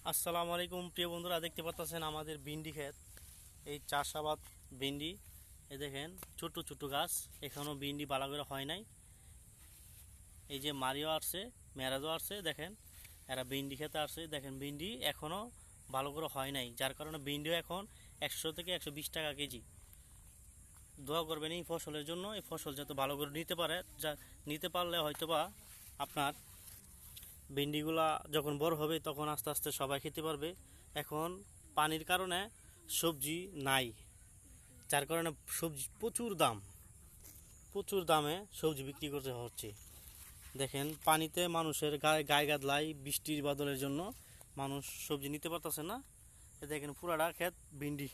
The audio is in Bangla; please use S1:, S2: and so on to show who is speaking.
S1: আসসালামু আলাইকুম প্রিয় বন্ধুরা, দেখতে পাচ্ছেন আমাদের ভিন্ডি ক্ষেত। এই চাষাবাদ ভিন্ডি, এই দেখেন ছোট ছোট গাছ, এখনো ভিন্ডি ভালো করে হয় নাই। এই যে মারিও আসছে, মেরাজও আসছে, দেখেন এরা ভিন্ডি খেতে আসছে। দেখেন ভিন্ডি এখনো ভালো করে হয় নাই, যার কারণে ভিন্ডিও এখন 100 থেকে 120 টাকা কেজি। দোয়া করবেন এই ফসলের জন্য, এই ফসল যাতে ভালো করে নিতে পারে, যা নিতে পারলে হয়তোবা আপনার ভিন্ডিগুলা যখন বড় হবে তখন আস্তে আস্তে সবাই খেতে পারবে। এখন পানির কারণে সবজি নাই, যার কারণে সবজি প্রচুর দামে সবজি বিক্রি করতে হচ্ছে। দেখেন পানিতে মানুষের গায়ে গাদলাই, বৃষ্টির বাদলের জন্য মানুষ সবজি নিতে পারতেছে না। দেখেন পুরাটা ক্ষেত ভিন্ডি।